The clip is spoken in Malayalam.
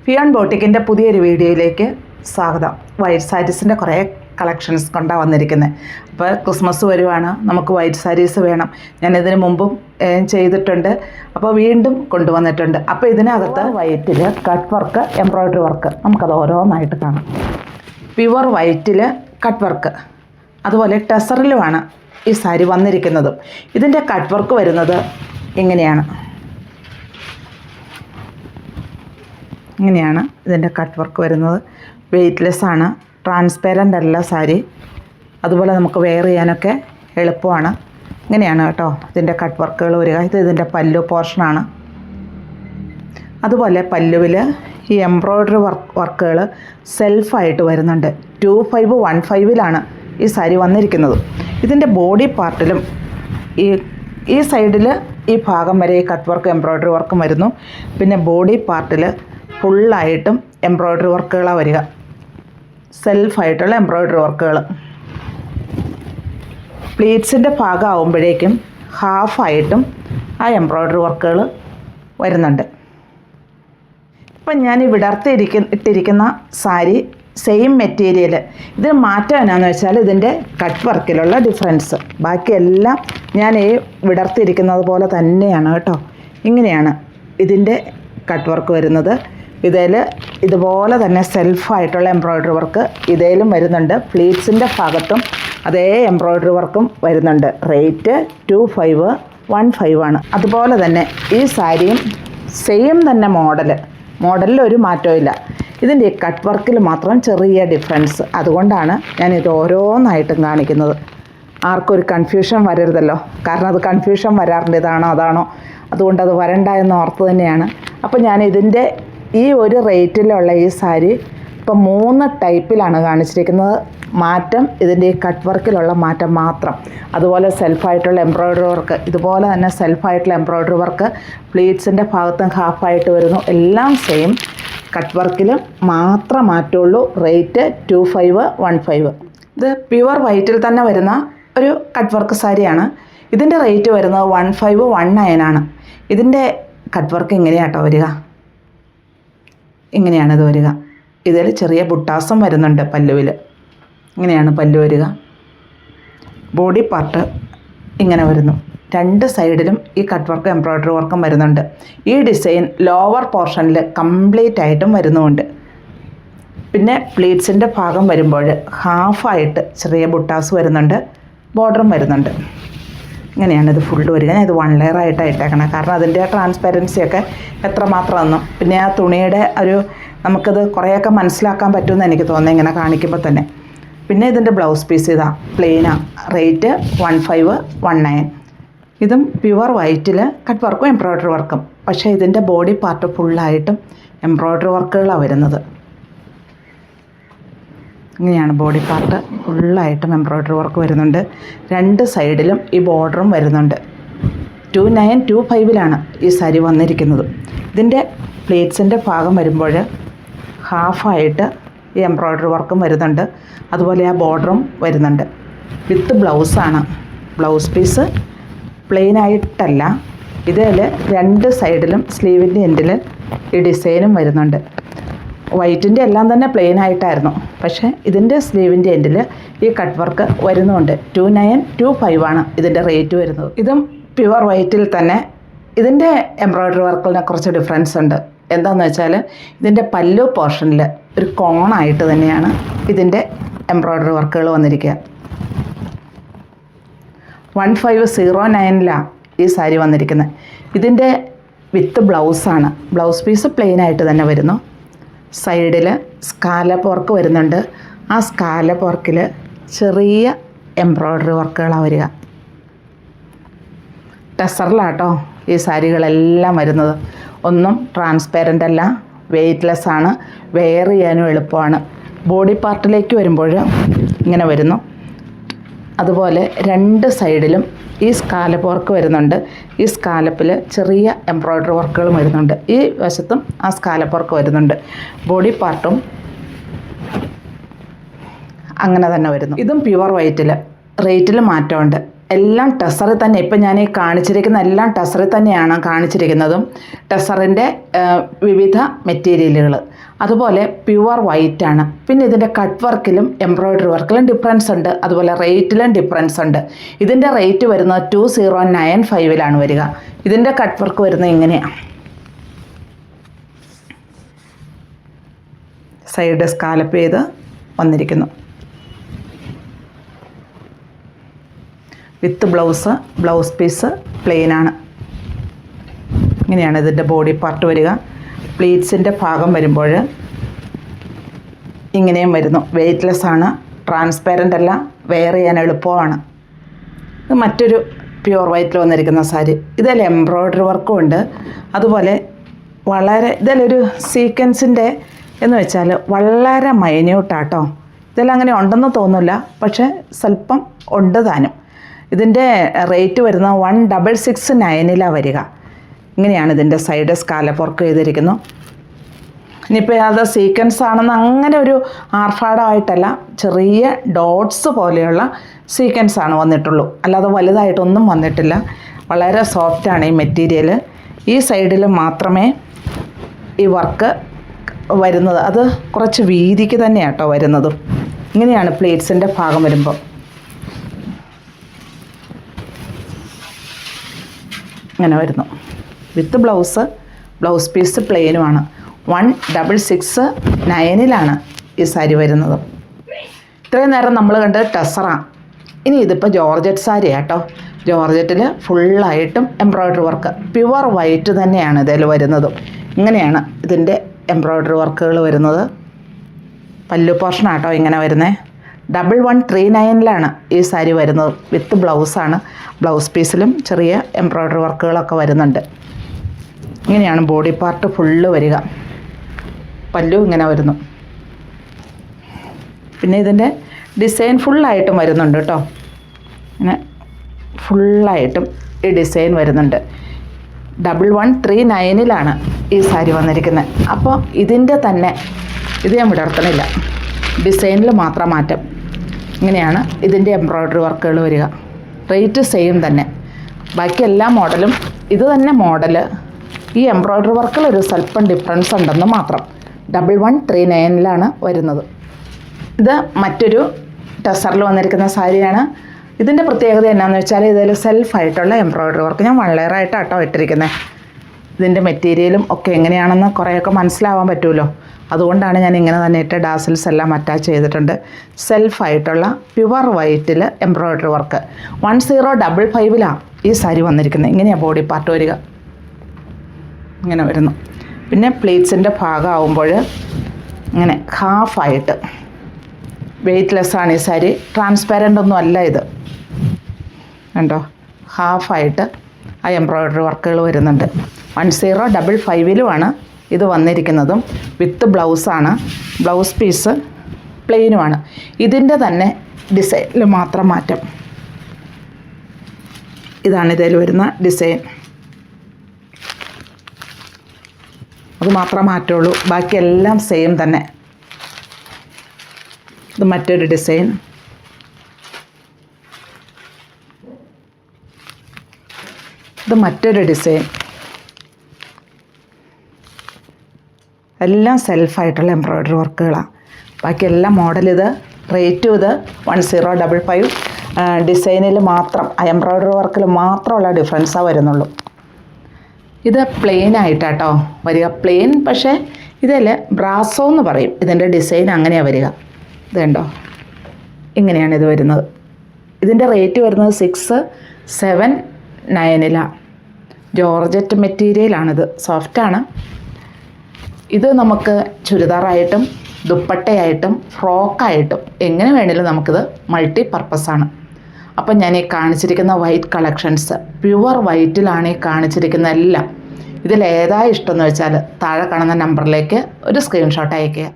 ഫിയോൺ ബോട്ടിക്കിൻ്റെ പുതിയൊരു വീഡിയോയിലേക്ക് സ്വാഗതം. വൈറ്റ് സാരീസിൻ്റെ കുറേ കളക്ഷൻസ് കൊണ്ടാണ് വന്നിരിക്കുന്നത്. അപ്പോൾ ക്രിസ്മസ് വരുവാണ്, നമുക്ക് വൈറ്റ് സാരീസ് വേണം. ഞാനിതിന് മുമ്പും ചെയ്തിട്ടുണ്ട്, അപ്പോൾ വീണ്ടും കൊണ്ടുവന്നിട്ടുണ്ട്. അപ്പോൾ ഇതിനകത്ത് വൈറ്റിൽ കട്ട് വർക്ക്, എംബ്രോയ്ഡറി വർക്ക്, നമുക്കത് ഓരോന്നായിട്ട് കാണാം. പ്യുവർ വൈറ്റിൽ കട്ട് വർക്ക്, അതുപോലെ ടെസറിലുമാണ് ഈ സാരി വന്നിരിക്കുന്നതും. ഇതിൻ്റെ കട്ട് വർക്ക് വരുന്നത് ഇങ്ങനെയാണ്. ഇങ്ങനെയാണ് ഇതിൻ്റെ കട്ട് വർക്ക് വരുന്നത്. വെയ്റ്റ്ലെസ് ആണ്, ട്രാൻസ്പെറൻ്റ് അല്ല സാരി. അതുപോലെ നമുക്ക് വെയർ ചെയ്യാനൊക്കെ എളുപ്പമാണ്. ഇങ്ങനെയാണ് കേട്ടോ ഇതിൻ്റെ കട്ട് വർക്കുകൾ വരിക. ഇത് ഇതിൻ്റെ പല്ലു പോർഷനാണ്. അതുപോലെ പല്ലുവിൽ ഈ എംബ്രോയ്ഡറി വർക്കുകൾ സെൽഫായിട്ട് വരുന്നുണ്ട്. 2515 ഈ സാരി വന്നിരിക്കുന്നത്. ഇതിൻ്റെ ബോഡി പാർട്ടിലും ഈ സൈഡിൽ ഈ ഭാഗം വരെ ഈ കട്ട് വർക്ക് എംബ്രോയ്ഡറി വർക്കും വരുന്നു. പിന്നെ ബോഡി പാർട്ടിൽ ഫുള്ളായിട്ടും എംബ്രോയ്ഡറി വർക്കുകളാണ് വരിക, സെൽഫായിട്ടുള്ള എംബ്രോയ്ഡറി വർക്കുകൾ. പ്ലീറ്റ്സിൻ്റെ ഭാഗമാകുമ്പോഴേക്കും ഹാഫായിട്ടും ആ എംബ്രോയ്ഡറി വർക്കുകൾ വരുന്നുണ്ട്. ഇപ്പം ഞാൻ ഇട്ടിരിക്കുന്ന സാരി സെയിം മെറ്റീരിയൽ. ഇതിന് മാറ്റം എന്നാന്ന് വെച്ചാൽ ഇതിൻ്റെ കട്ട് വർക്കിലുള്ള ഡിഫറൻസ്. ബാക്കിയെല്ലാം ഞാൻ ഈ വിടർത്തിയിരിക്കുന്നത് പോലെ തന്നെയാണ് കേട്ടോ. ഇങ്ങനെയാണ് ഇതിൻ്റെ കട്ട് വർക്ക് വരുന്നത്. ഇതിൽ ഇതുപോലെ തന്നെ സെൽഫായിട്ടുള്ള എംബ്രോയ്ഡറി വർക്ക് ഇതേലും വരുന്നുണ്ട്. പ്ലീറ്റ്സിൻ്റെ ഭാഗത്തും അതേ എംബ്രോയ്ഡറി വർക്കും വരുന്നുണ്ട്. റേറ്റ് 2515 അതുപോലെ തന്നെ ഈ സാരിയും സെയിം തന്നെ മോഡലിൽ ഒരു മാറ്റവും ഇല്ല. ഇതിൻ്റെ ഈ കട്ട് വർക്കിൽ മാത്രം ചെറിയ ഡിഫറൻസ്. അതുകൊണ്ടാണ് ഞാൻ ഇത് ഓരോന്നായിട്ടും കാണിക്കുന്നത്. ആർക്കും ഒരു കൺഫ്യൂഷൻ വരരുതല്ലോ. കാരണം അത് കൺഫ്യൂഷൻ വരാറുണ്ട്, ഇതാണോ അതാണോ. അതുകൊണ്ട് അത് വരണ്ട എന്ന് ഓർത്ത് തന്നെയാണ്. അപ്പോൾ ഞാൻ ഇതിൻ്റെ ഈ ഒരു റേറ്റിലുള്ള ഈ സാരി ഇപ്പം 3 ടൈപ്പിലാണ് കാണിച്ചിരിക്കുന്നത്. മാറ്റം ഇതിൻ്റെ ഈ കട്ട് വർക്കിലുള്ള മാറ്റം മാത്രം. അതുപോലെ സെൽഫായിട്ടുള്ള എംബ്രോയ്ഡറി വർക്ക്, ഇതുപോലെ തന്നെ സെൽഫായിട്ടുള്ള എംബ്രോയ്ഡറി വർക്ക് പ്ലീറ്റ്സിൻ്റെ ഭാഗത്തും ഹാഫായിട്ട് വരുന്നു. എല്ലാം സെയിം, കട്ട് വർക്കിൽ മാത്രം മാറ്റമുള്ളൂ. റേറ്റ് 2515. ഇത് പ്യുവർ വൈറ്റിൽ തന്നെ വരുന്ന ഒരു കട്ട് വർക്ക് സാരിയാണ്. ഇതിൻ്റെ റേറ്റ് വരുന്നത് 1519 ഇതിൻ്റെ കട്ട് വർക്ക് ഇങ്ങനെയാട്ടോ വരിക. ഇങ്ങനെയാണിത് വരിക. ഇതിൽ ചെറിയ ബുട്ടാസം വരുന്നുണ്ട് പല്ലുവിൽ. ഇങ്ങനെയാണ് പല്ലു വരിക. ബോഡി പാർട്ട് ഇങ്ങനെ വരുന്നു. 2 സൈഡിലും ഈ കട്ട് വർക്ക് എംബ്രോയ്ഡറി വർക്കും വരുന്നുണ്ട്. ഈ ഡിസൈൻ ലോവർ പോർഷനിൽ കംപ്ലീറ്റ് ആയിട്ടും വരുന്നുമുണ്ട്. പിന്നെ പ്ലീറ്റ്സിൻ്റെ ഭാഗം വരുമ്പോൾ ഹാഫായിട്ട് ചെറിയ ബുട്ടാസ് വരുന്നുണ്ട്, ബോർഡറും വരുന്നുണ്ട്. ഇങ്ങനെയാണ് ഇത് ഫുള്ള് വരിക. ഞാൻ ഇത് 1 ലെയർ ആയിട്ടാണ് ഇട്ടേക്കണം. കാരണം അതിൻ്റെ ട്രാൻസ്പെറൻസിയൊക്കെ എത്രമാത്രം ഒന്നും, പിന്നെ ആ തുണിയുടെ നമുക്കത് കുറേയൊക്കെ മനസ്സിലാക്കാൻ പറ്റുമെന്ന് എനിക്ക് തോന്നുന്നു ഇങ്ങനെ കാണിക്കുമ്പോൾ തന്നെ. പിന്നെ ഇതിൻ്റെ ബ്ലൗസ് പീസ് ഇതാ പ്ലെയിനാണ്. റേറ്റ് 1519. ഇതും പ്യുവർ വൈറ്റിൽ കട്ട് വർക്കും എംബ്രോയ്ഡറി വർക്കും. പക്ഷേ ഇതിൻ്റെ ബോഡി പാർട്ട് ഫുള്ളായിട്ടും എംബ്രോയ്ഡറി വർക്കുകളാണ് വരുന്നത്. ഇങ്ങനെയാണ് ബോഡി പാർട്ട് ഫുള്ളായിട്ടും എംബ്രോയ്ഡറി വർക്ക് വരുന്നുണ്ട്. 2 സൈഡിലും ഈ ബോർഡറും വരുന്നുണ്ട്. 2925 ഈ സാരി വന്നിരിക്കുന്നത്. ഇതിൻ്റെ പ്ലേറ്റ്സിൻ്റെ ഭാഗം വരുമ്പോൾ ഹാഫായിട്ട് ഈ എംബ്രോയ്ഡറി വർക്കും വരുന്നുണ്ട്. അതുപോലെ ആ ബോർഡറും വരുന്നുണ്ട്. വിത്ത് ബ്ലൗസാണ്. ബ്ലൗസ് പീസ് പ്ലെയിനായിട്ടല്ല, ഇതിൽ 2 സൈഡിലും സ്ലീവിൻ്റെ എൻഡിൽ ഈ ഡിസൈനും വരുന്നുണ്ട്. വൈറ്റിൻ്റെ എല്ലാം തന്നെ പ്ലെയിൻ ആയിട്ടായിരുന്നു, പക്ഷേ ഇതിൻ്റെ സ്ലീവിൻ്റെ എൻഡിൽ ഈ കട്ട് വർക്ക് വരുന്നുണ്ട്. 2925 ഇതിൻ്റെ റേറ്റ് വരുന്നത്. ഇതും പ്യുവർ വൈറ്റിൽ തന്നെ. ഇതിൻ്റെ എംബ്രോയ്ഡറി വർക്കിനെ കുറച്ച് ഡിഫറൻസ് ഉണ്ട്. എന്താണെന്ന് വെച്ചാൽ ഇതിൻ്റെ പല്ലു പോർഷനിൽ ഒരു കോണായിട്ട് തന്നെയാണ് ഇതിൻ്റെ എംബ്രോയ്ഡറി വർക്കുകൾ വന്നിരിക്കുക. 1509 ഈ സാരി വന്നിരിക്കുന്നത്. ഇതിൻ്റെ വിത്ത് ബ്ലൗസാണ്. ബ്ലൗസ് പീസ് പ്ലെയിനായിട്ട് തന്നെ വരുന്നു. സൈഡിൽ സ്കാലപ്പ് വർക്ക് വരുന്നുണ്ട്. ആ സ്കാലപ്പ് വർക്കിൽ ചെറിയ എംബ്രോയ്ഡറി വർക്കുകളാണ് വരിക. ടെസറിലാട്ടോ ഈ സാരികളെല്ലാം വരുന്നത്. ഒന്നും ട്രാൻസ്പെറൻ്റ് അല്ല, വെയ്റ്റ്ലെസ് ആണ്, വെയർ ചെയ്യാനും എളുപ്പമാണ്. ബോഡി പാർട്ടിലേക്ക് വരുമ്പോൾ ഇങ്ങനെ വരുന്നു. അതുപോലെ 2 സൈഡിലും ഈ സ്കാലപ്പ് വർക്ക് വരുന്നുണ്ട്. ഈ സ്കാലപ്പിൽ ചെറിയ എംബ്രോയ്ഡറി വർക്കുകളും വരുന്നുണ്ട്. ഈ വശത്തും ആ സ്കാലപ്പ് വർക്ക് വരുന്നുണ്ട്. ബോഡി പാർട്ടും അങ്ങനെ തന്നെ വരുന്നു. ഇതും പ്യുവർ വൈറ്റിൽ. റേറ്റിൽ മാറ്റമുണ്ട്. എല്ലാം ടെസറിൽ തന്നെ, ഇപ്പം ഞാൻ ഈ കാണിച്ചിരിക്കുന്ന എല്ലാം ടെസറിൽ തന്നെയാണ് കാണിച്ചിരിക്കുന്നതും. ടെസറിൻ്റെ വിവിധ മെറ്റീരിയലുകൾ, അതുപോലെ പ്യുവർ വൈറ്റാണ്. പിന്നെ ഇതിൻ്റെ കട്ട് വർക്കിലും എംബ്രോയ്ഡറി വർക്കിലും ഡിഫറൻസ് ഉണ്ട്, അതുപോലെ റേറ്റിലും ഡിഫറൻസ് ഉണ്ട്. ഇതിൻ്റെ റേറ്റ് വരുന്നത് 2095 വരിക. ഇതിൻ്റെ കട്ട് വർക്ക് വരുന്നത് ഇങ്ങനെയാണ്. സൈഡ് സ്കാലപ്പ് ചെയ്ത് വന്നിരിക്കുന്നു. വിത്ത് ബ്ലൗസ് പീസ് പ്ലെയിനാണ്. ഇങ്ങനെയാണ് ഇതിൻ്റെ ബോഡി പാർട്ട് വരിക. പ്ലീറ്റ്സിൻ്റെ ഭാഗം വരുമ്പോൾ ഇങ്ങനെയും വരുന്നു. വെയ്റ്റ്ലെസ് ആണ്, ട്രാൻസ്പാരൻ്റ് അല്ല, വെയർ ചെയ്യാൻ എളുപ്പമാണ്. ഇത് മറ്റൊരു പ്യുവർ വൈറ്റിൽ വന്നിരിക്കുന്ന സാരി. ഇതിൽ എംബ്രോയ്ഡറി വർക്കും ഉണ്ട്. അതുപോലെ വളരെ ഇതിലൊരു സീക്വൻസിൻ്റെ എന്ന് വെച്ചാൽ വളരെ മൈന്യൂട്ടാട്ടോ. ഇതെല്ലാം അങ്ങനെ ഉണ്ടെന്ന് തോന്നില്ല, പക്ഷേ സ്വല്പം ഉണ്ട് താനും. ഇതിൻ്റെ റേറ്റ് വരുന്നത് 1669 വരിക. ഇങ്ങനെയാണ് ഇതിൻ്റെ സൈഡ് സ്കാലപ്പ് വർക്ക് ചെയ്തിരിക്കുന്നു. ഇനിയിപ്പോൾ അത് സീക്വൻസ് ആണെന്ന് അങ്ങനെ ഒരു ആർഭാടമായിട്ടല്ല, ചെറിയ ഡോട്ട്സ് പോലെയുള്ള സീക്വൻസ് ആണ് വന്നിട്ടുള്ളൂ, അല്ലാതെ വലുതായിട്ടൊന്നും വന്നിട്ടില്ല. വളരെ സോഫ്റ്റാണ് ഈ മെറ്റീരിയൽ. ഈ സൈഡിൽ മാത്രമേ ഈ വർക്ക് വരുന്നത്. അത് കുറച്ച് വീതിക്ക് തന്നെയാണ് കേട്ടോ വരുന്നതും. ഇങ്ങനെയാണ് പ്ലേറ്റ്സിൻ്റെ ഭാഗം വരുമ്പോൾ. ഇങ്ങനെ വരുന്നു. വിത്ത് ബ്ലൗസ് പീസ് പ്ലെയിനുമാണ്. 1669 ഈ സാരി വരുന്നത്. ഇത്രയും നേരം നമ്മൾ കണ്ടത് ടെസറാണ്. ഇനി ഇതിപ്പോൾ ജോർജറ്റ് സാരി കേട്ടോ. ജോർജറ്റിൽ ഫുള്ളായിട്ടും എംബ്രോയ്ഡറി വർക്ക്, പ്യുവർ വൈറ്റ് തന്നെയാണ് ഇതിൽ വരുന്നതും. ഇങ്ങനെയാണ് ഇതിൻ്റെ എംബ്രോയ്ഡറി വർക്കുകൾ വരുന്നത്. പല്ലു പോർഷനാട്ടോ ഇങ്ങനെ വരുന്നത്. 1139 ഈ സാരി വരുന്നത്. വിത്ത് ബ്ലൗസാണ്. ബ്ലൗസ് പീസിലും ചെറിയ എംബ്രോയ്ഡറി വർക്കുകളൊക്കെ വരുന്നുണ്ട്. ഇങ്ങനെയാണ് ബോഡി പാർട്ട് ഫുള്ള് വരിക. പല്ലു ഇങ്ങനെ വരുന്നു. പിന്നെ ഇതിൻ്റെ ഡിസൈൻ ഫുള്ളായിട്ടും വരുന്നുണ്ട് കേട്ടോ. ഇങ്ങനെ ഫുള്ളായിട്ടും ഈ ഡിസൈൻ വരുന്നുണ്ട്. 1139 ഈ സാരി വന്നിരിക്കുന്നത്. അപ്പോൾ ഇതിൻ്റെ തന്നെ ഇത് ഞാൻ വിടർത്തണില്ല, ഡിസൈനിൽ മാത്രം മാറ്റം. ഇങ്ങനെയാണ് ഇതിൻ്റെ എംബ്രോയ്ഡറി വർക്കുകൾ വരിക. റേറ്റ് സെയിം തന്നെ. ബാക്കി എല്ലാ മോഡലും ഇത് തന്നെ മോഡൽ. ഈ എംബ്രോയ്ഡറി വർക്കിൽ ഒരു സ്വല്പം ഡിഫറൻസ് ഉണ്ടെന്ന് മാത്രം. 1139 വരുന്നത്. ഇത് മറ്റൊരു ടെസറിൽ വന്നിരിക്കുന്ന സാരിയാണ്. ഇതിൻ്റെ പ്രത്യേകത എന്നാന്ന് വെച്ചാൽ ഇതിൽ സെൽഫായിട്ടുള്ള എംബ്രോയ്ഡറി വർക്ക്. ഞാൻ 1 ലെയറായിട്ടാട്ടോ ഇട്ടിരിക്കുന്നത്. ഇതിൻ്റെ മെറ്റീരിയലും ഒക്കെ എങ്ങനെയാണെന്ന് കുറേയൊക്കെ മനസ്സിലാവാൻ പറ്റുമല്ലോ. അതുകൊണ്ടാണ് ഞാൻ ഇങ്ങനെ തന്നെ ഇട്ട് ഡാസിൽസ് എല്ലാം അറ്റാച്ച് ചെയ്തിട്ടുണ്ട്. സെൽഫായിട്ടുള്ള പ്യുവർ വൈറ്റിൽ എംബ്രോയ്ഡറി വർക്ക്. 1055 ഈ സാരി വന്നിരിക്കുന്നത്. ഇങ്ങനെയാണ് ബോഡി പാർട്ട് വരിക. ഇങ്ങനെ വരുന്നു. പിന്നെ പ്ലീറ്റ്സിൻ്റെ ഭാഗമാകുമ്പോൾ ഇങ്ങനെ ഹാഫായിട്ട് വെയ്റ്റ്ലെസ്സാണ് ഈ സാരി. ട്രാൻസ്പാരൻ്റ് ഒന്നും അല്ല ഇത് കണ്ടോ. ഹാഫായിട്ട് ആ എംബ്രോയ്ഡറി വർക്കുകൾ വരുന്നുണ്ട്. 1055 ഇത് വന്നിരിക്കുന്നതും. വിത്ത് ബ്ലൗസാണ്. Blouse piece പ്ലെയിനുമാണ്. ഇതിൻ്റെ തന്നെ ഡിസൈനിൽ മാത്രം മാറ്റം. ഇതാണ് ഇതിൽ വരുന്ന ഡിസൈൻ. അത് മാത്രമേ മാറ്റുള്ളൂ, ബാക്കിയെല്ലാം സെയിം തന്നെ. ഇത് മറ്റൊരു ഡിസൈൻ. ഇത് മറ്റൊരു ഡിസൈൻ. എല്ലാം സെൽഫായിട്ടുള്ള എംബ്രോയ്ഡറി വർക്കുകളാണ്. ബാക്കിയെല്ലാം മോഡൽ ഇത്. റേറ്റും ഇത് 1055. ഡിസൈനിൽ മാത്രം എംബ്രോയ്ഡറി വർക്കിൽ മാത്രമുള്ള ഡിഫറൻസാണ് വരുന്നുള്ളൂ. ഇത് പ്ലെയിൻ ആയിട്ടാട്ടോ വരിക. പ്ലെയിൻ, പക്ഷേ ഇതിൽ ബ്രാസോ എന്ന് പറയും. ഇതിൻ്റെ ഡിസൈൻ അങ്ങനെയാണ് വരിക. ഇത് കണ്ടോ, ഇങ്ങനെയാണ് ഇത് വരുന്നത്. ഇതിൻ്റെ റേറ്റ് വരുന്നത് 679. ജോർജറ്റ് മെറ്റീരിയലാണിത്. സോഫ്റ്റാണ്. ഇത് നമുക്ക് ചുരിദാറായിട്ടും ദുപ്പട്ടയായിട്ടും ഫ്രോക്കായിട്ടും എങ്ങനെ വേണമെങ്കിലും നമുക്കിത് മൾട്ടി പർപ്പസാണ്. അപ്പം ഞാൻ ഈ കാണിച്ചിരിക്കുന്ന വൈറ്റ് കളക്ഷൻസ് പ്യുവർ വൈറ്റിലാണ് ഈ കാണിച്ചിരിക്കുന്ന എല്ലാം. ഇതിലേതാ ഇഷ്ടമെന്ന് വെച്ചാൽ താഴെ കാണുന്ന നമ്പറിലേക്ക് ഒരു സ്ക്രീൻഷോട്ട് അയയ്ക്കുക.